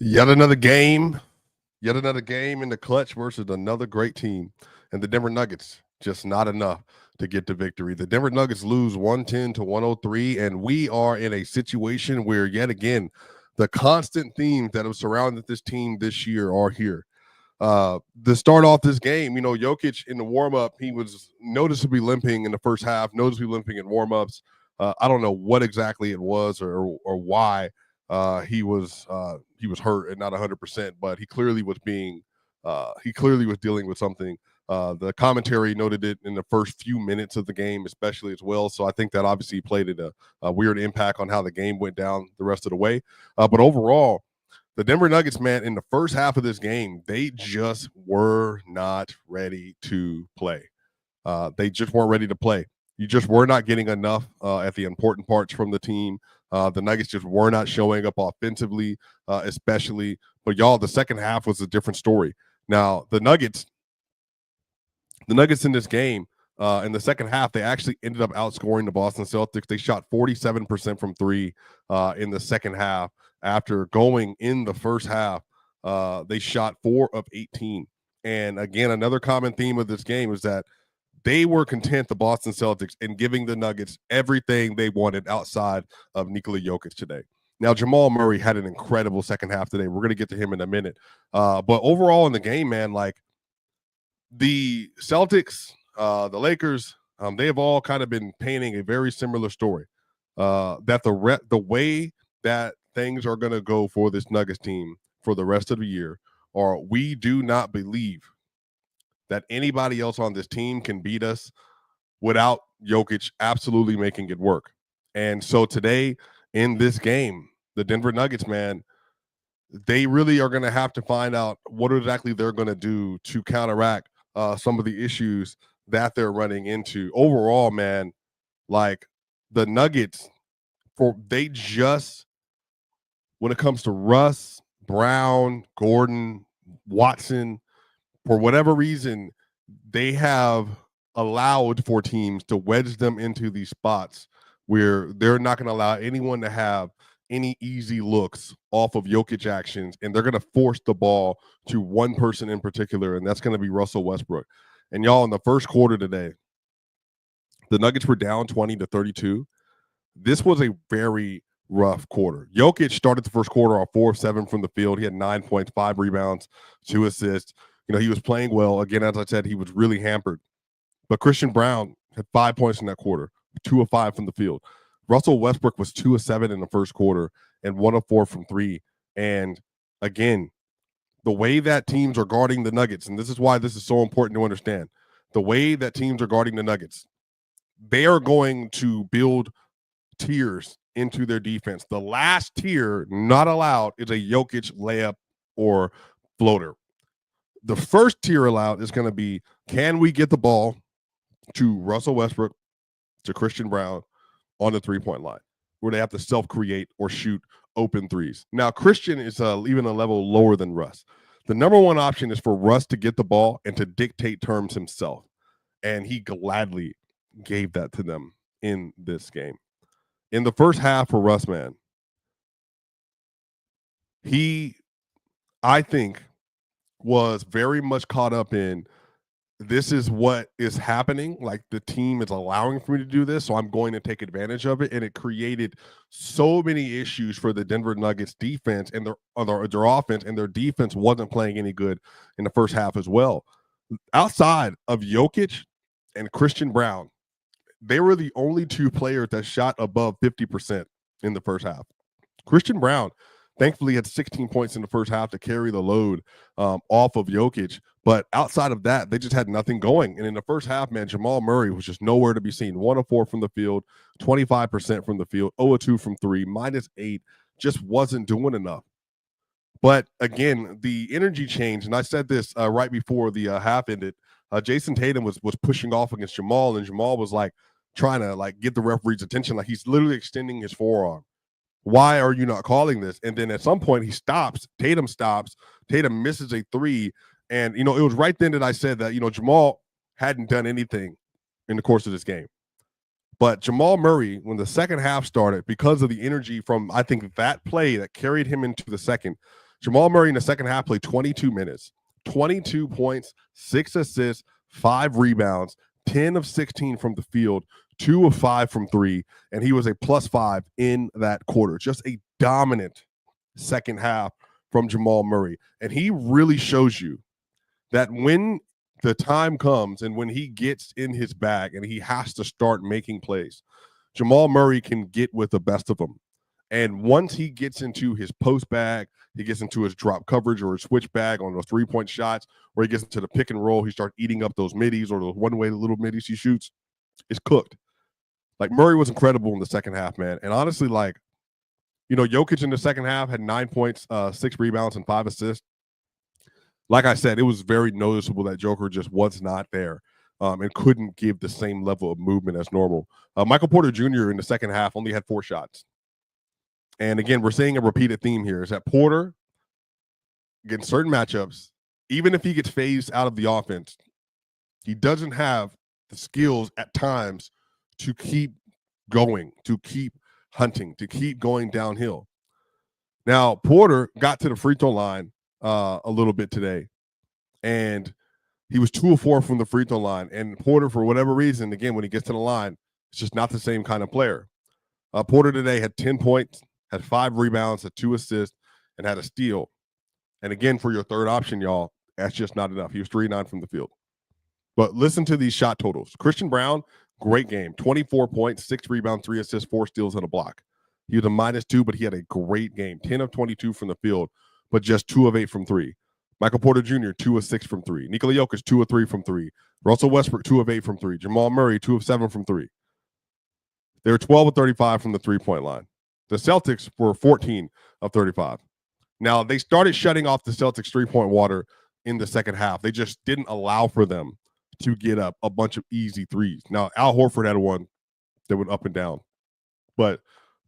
Yet another game, yet another game in the clutch versus another great team. And the Denver Nuggets, just not enough to get the victory. The Denver Nuggets lose 110 to 103, and we are in a situation where, yet again, the constant themes that have surrounded this team this year are here. To start off this game, Jokic in the warm-up, he was noticeably limping in the first half, noticeably limping in warm-ups. I don't know what exactly it was or why he was hurt and not 100%, but he clearly was dealing with something. The commentary noted it in the first few minutes of the game, especially as well. So I think that obviously played a weird impact on how the game went down the rest of the way. But overall, the Denver Nuggets, man, in the first half of this game, they just were not ready to play. They just weren't ready to play. You just were not getting enough at the important parts from the team. The Nuggets just were not showing up offensively, especially. But y'all, the second half was a different story. Now, the Nuggets in this game, in the second half, they actually ended up outscoring the Boston Celtics. They shot 47% from three in the second half. After going in the first half, they shot 4 of 18. And again, another common theme of this game is that they were content, the Boston Celtics, in giving the Nuggets everything they wanted outside of Nikola Jokic today. Now, Jamal Murray had an incredible second half today. We're going to get to him in a minute. But overall in the game, man, like the Celtics, the Lakers, they have all kind of been painting a very similar story. That the way that things are going to go for this Nuggets team for the rest of the year, or we do not believe that anybody else on this team can beat us without Jokic absolutely making it work. And so today in this game, the Denver Nuggets, man, they really are going to have to find out what exactly they're going to do to counteract some of the issues that they're running into. Overall, man, like the Nuggets, when it comes to Russ, Brown, Gordon, Watson, for whatever reason, they have allowed for teams to wedge them into these spots where they're not going to allow anyone to have any easy looks off of Jokic actions, and they're going to force the ball to one person in particular, and that's going to be Russell Westbrook. And y'all, in the first quarter today, the Nuggets were down 20-32. This was a very rough quarter. Jokic started the first quarter off 4 of 7 from the field. He had 9 points, 5 rebounds, 2 assists. He was playing well. Again, as I said, he was really hampered. But Christian Brown had 5 points in that quarter, 2 of 5 from the field. Russell Westbrook was 2 of 7 in the first quarter and 1 of 4 from 3. And again, the way that teams are guarding the Nuggets, and this is why this is so important to understand, the way that teams are guarding the Nuggets, they are going to build tiers into their defense. The last tier not allowed is a Jokic layup or floater. The first tier allowed is going to be, can we get the ball to Russell Westbrook, to Christian Brown on the three-point line, where they have to self-create or shoot open threes. Now, Christian is even a level lower than Russ. The number one option is for Russ to get the ball and to dictate terms himself. And he gladly gave that to them in this game. In the first half for Russ, man, I think, was very much caught up in, this is what is happening. Like, the team is allowing for me to do this, so I'm going to take advantage of it. And it created so many issues for the Denver Nuggets defense and their offense, and their defense wasn't playing any good in the first half as well. Outside of Jokic and Christian Brown, they were the only two players that shot above 50% in the first half. Christian Brown, thankfully, had 16 points in the first half to carry the load off of Jokic. But outside of that, they just had nothing going. And in the first half, man, Jamal Murray was just nowhere to be seen. 1 of 4 from the field, 25% from the field, 0 of 2 from 3, -8, just wasn't doing enough. But again, the energy change, and I said this right before the half ended, Jason Tatum was pushing off against Jamal, and Jamal was like trying to get the referee's attention. Like, he's literally extending his forearm. Why are you not calling this? And then at some point he stops. Tatum stops. Tatum misses a 3. And, it was right then that I said that, Jamal hadn't done anything in the course of this game. But Jamal Murray, when the second half started, because of the energy from, I think, that play that carried him into the second, Jamal Murray in the second half played 22 minutes, 22 points, 6 assists, 5 rebounds, 10 of 16 from the field, 2 of 5 from 3, and he was a +5 in that quarter. Just a dominant second half from Jamal Murray. And he really shows you that when the time comes and when he gets in his bag and he has to start making plays, Jamal Murray can get with the best of them. And once he gets into his post bag, he gets into his drop coverage or his switch bag on those 3-point shots, where he gets into the pick and roll, he starts eating up those middies or those one-way little middies he shoots. It's cooked. Like, Murray was incredible in the second half, man. And honestly, like, you know, Jokic in the second half had 9 points, 6 rebounds, and 5 assists. Like I said, it was very noticeable that Joker just was not there and couldn't give the same level of movement as normal. Michael Porter Jr. in the second half only had 4 shots. And again, we're seeing a repeated theme here is that Porter, against certain matchups, even if he gets phased out of the offense, he doesn't have the skills at times to keep going, to keep hunting, to keep going downhill. Now, Porter got to the free throw line a little bit today, and he was 2 of 4 from the free throw line. And Porter, for whatever reason, again, when he gets to the line, it's just not the same kind of player. Porter today had 10 points, had 5 rebounds, had 2 assists, and had a steal. And again, for your third option, y'all, that's just not enough. He was 3-9 from the field. But listen to these shot totals. Christian Braun, great game. 24 points, 6 rebounds, 3 assists, 4 steals, and a block. He was a -2, but he had a great game. 10 of 22 from the field, but just 2 of 8 from 3. Michael Porter Jr., 2 of 6 from 3. Nikola Jokic, 2 of 3 from 3. Russell Westbrook, 2 of 8 from 3. Jamal Murray, 2 of 7 from 3. They were 12 of 35 from the 3-point line. The Celtics were 14 of 35. Now, they started shutting off the Celtics' 3-point water in the second half. They just didn't allow for them to get up a bunch of easy threes. Now, Al Horford had one that went up and down. But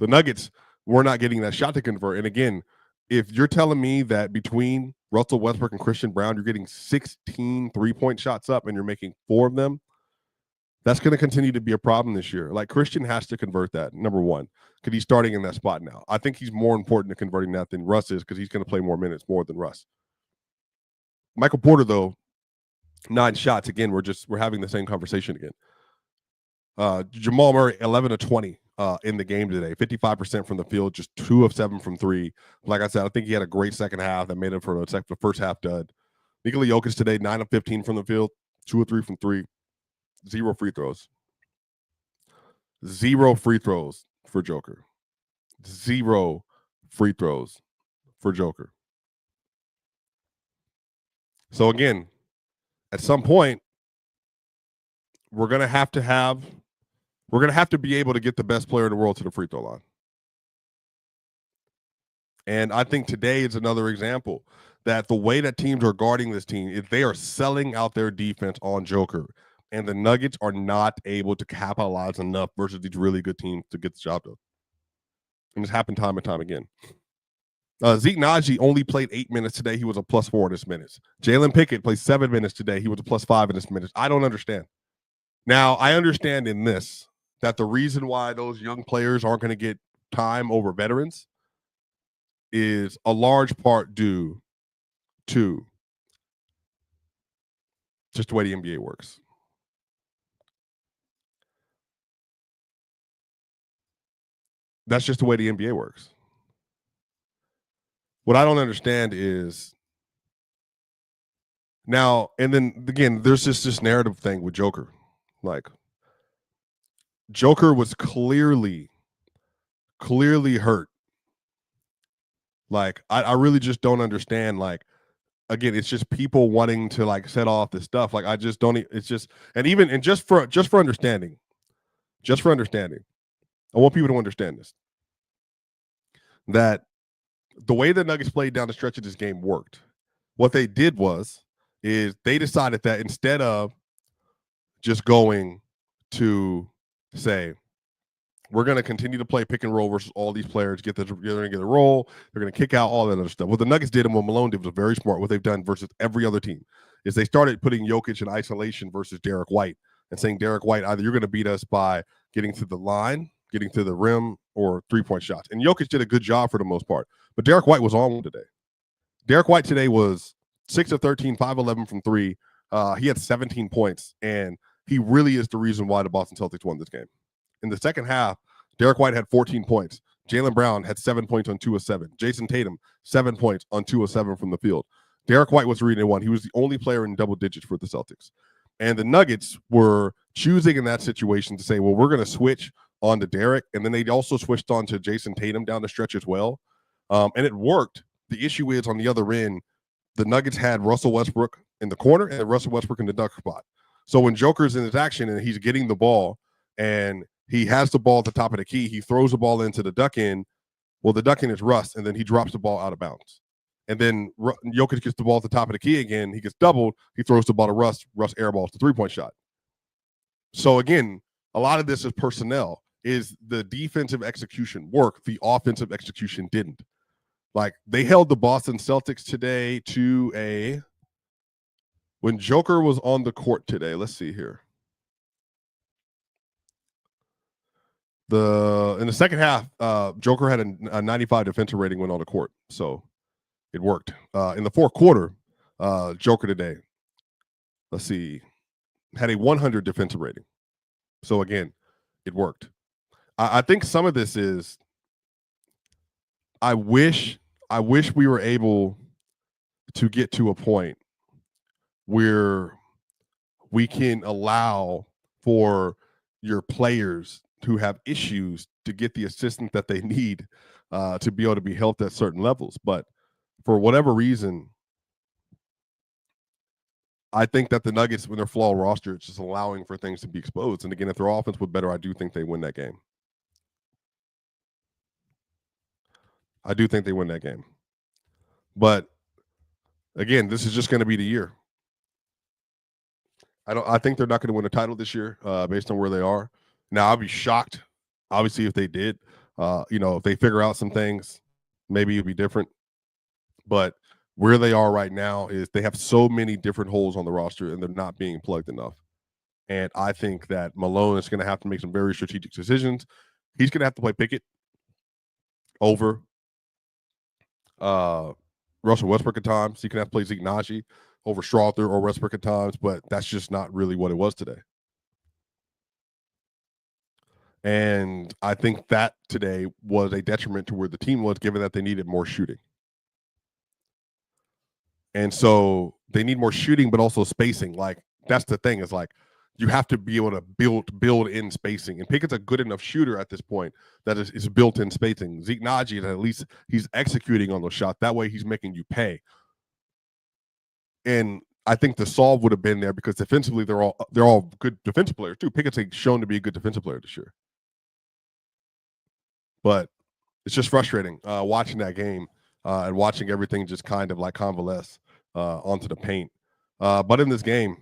the Nuggets were not getting that shot to convert. And again, if you're telling me that between Russell Westbrook and Christian Braun, you're getting 16 3-point shots up and you're making 4 of them, that's going to continue to be a problem this year. Like, Christian has to convert that, number one, because he's starting in that spot now. I think he's more important to converting that than Russ is because he's going to play more minutes more than Russ. Michael Porter, though, 9 shots. Again, we're having the same conversation again. Jamal Murray, 11 of 20 in the game today, 55% from the field, just 2 of 7 from 3. Like I said, I think he had a great second half that made up for the first half dud. Nikola Jokic today, 9 of 15 from the field, 2 of 3 from 3. 0 free throws. 0 free throws for Joker. 0 free throws for Joker. So again, at some point, we're gonna have to be able to get the best player in the world to the free throw line. And I think today is another example that the way that teams are guarding this team, if they are selling out their defense on Joker, and the Nuggets are not able to capitalize enough versus these really good teams to get the job done. And it's happened time and time again. Zeke Naji only played 8 minutes today. He was a +4 in his minutes. Jalen Pickett played 7 minutes today. He was a +5 in his minutes. I don't understand. Now, I understand in this that the reason why those young players aren't going to get time over veterans is a large part due to just the way the NBA works. That's just the way the NBA works. What I don't understand is now, and then again, there's just this narrative thing with Joker. Like, Joker was clearly hurt. Like, I really just don't understand. Like, again, it's just people wanting to like set off this stuff. Like, I just don't. It's just, and just for understanding, I want people to understand this, that the way the Nuggets played down the stretch of this game worked. What they did is they decided that instead of just going to say, we're going to continue to play pick and roll versus all these players, get the roll, they're going to kick out all that other stuff. What the Nuggets did and what Malone did was very smart. What they've done versus every other team is they started putting Jokic in isolation versus Derek White and saying, Derek White, either you're going to beat us by getting to the line, getting to the rim, or 3-point shots. And Jokic did a good job for the most part. But Derek White was on one today. Derek White today was 6 of 13, 5 of 11 from 3. He had 17 points, and he really is the reason why the Boston Celtics won this game. In the second half, Derek White had 14 points. Jaylen Brown had 7 points on 2 of 7. Jason Tatum, 7 points on 2 of 7 from the field. Derek White was reading one. He was the only player in double digits for the Celtics. And the Nuggets were choosing in that situation to say, well, we're going to switch on to Derek. And then they also switched on to Jason Tatum down the stretch as well. And it worked. The issue is on the other end, the Nuggets had Russell Westbrook in the corner and Russell Westbrook in the dunk spot. So when Joker's in his action and he's getting the ball and he has the ball at the top of the key, he throws the ball into the duck end. Well, the duck end is Russ, and then he drops the ball out of bounds. And then Jokic gets the ball at the top of the key again. He gets doubled. He throws the ball to Russ. Russ airballs the three-point shot. So, again, a lot of this is personnel. Is the defensive execution work? The offensive execution didn't. Like, they held the Boston Celtics today to when Joker was on the court today, let's see here. In the second half, Joker had a 95 defensive rating when on the court. So, it worked. In the fourth quarter, Joker today, let's see, had a 100 defensive rating. So, again, it worked. I think some of this is I wish we were able to get to a point where we can allow for your players who have issues to get the assistance that they need to be able to be helped at certain levels. But for whatever reason, I think that the Nuggets, when they're flawed roster, it's just allowing for things to be exposed. And again, if their offense was better, I do think they win that game. I do think they win that game. But again, this is just going to be the year. I think they're not going to win a title this year based on where they are. Now, I'll be shocked, obviously, if they did. If they figure out some things, maybe it'd be different. But where they are right now is they have so many different holes on the roster, and they're not being plugged enough. And I think that Malone is going to have to make some very strategic decisions. He's going to have to play Pickett over Russell Westbrook at times. He can have to play Zeke Naji over Strawther or Westbrook at times, but that's just not really what it was today. And I think that today was a detriment to where the team was, given that they needed more shooting. And so they need more shooting, but also spacing. Like, that's the thing, is like, you have to be able to build in spacing. And Pickett's a good enough shooter at this point that is built in spacing. Zeke Naji, at least he's executing on those shots. That way he's making you pay. And I think the solve would have been there because defensively they're all good defensive players too. Pickett's shown to be a good defensive player this year. But it's just frustrating watching that game and watching everything just kind of like convalesce onto the paint. But in this game,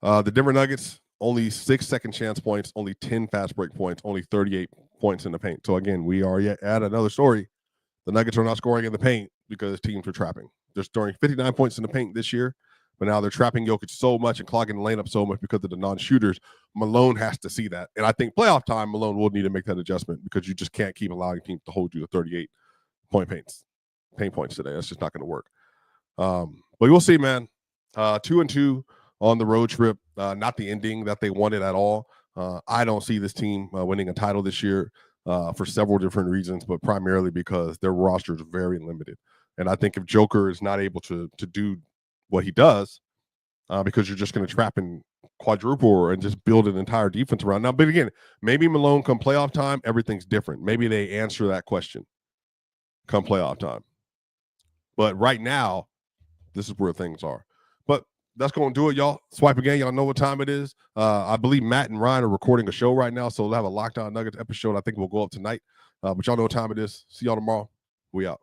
the Denver Nuggets, only 6 second chance points, only 10 fast break points, only 38 points in the paint. So, again, we are yet at another story. The Nuggets are not scoring in the paint because teams are trapping. They're scoring 59 points in the paint this year, but now they're trapping Jokic so much and clogging the lane up so much because of the non-shooters. Malone has to see that. And I think playoff time, Malone will need to make that adjustment because you just can't keep allowing teams to hold you to 38 paint points today. That's just not going to work. But we'll see, man. 2-2 on the road trip. Not the ending that they wanted at all. I don't see this team winning a title this year for several different reasons, but primarily because their roster is very limited. And I think if Joker is not able to do what he does, because you're just going to trap and quadruple and just build an entire defense around. Now, but again, maybe Malone come playoff time, everything's different. Maybe they answer that question come playoff time. But right now, this is where things are. But that's going to do it, y'all. Swipe again. Y'all know what time it is. I believe Matt and Ryan are recording a show right now, so we'll have a Lockdown Nuggets episode. I think we'll go up tonight. But y'all know what time it is. See y'all tomorrow. We out.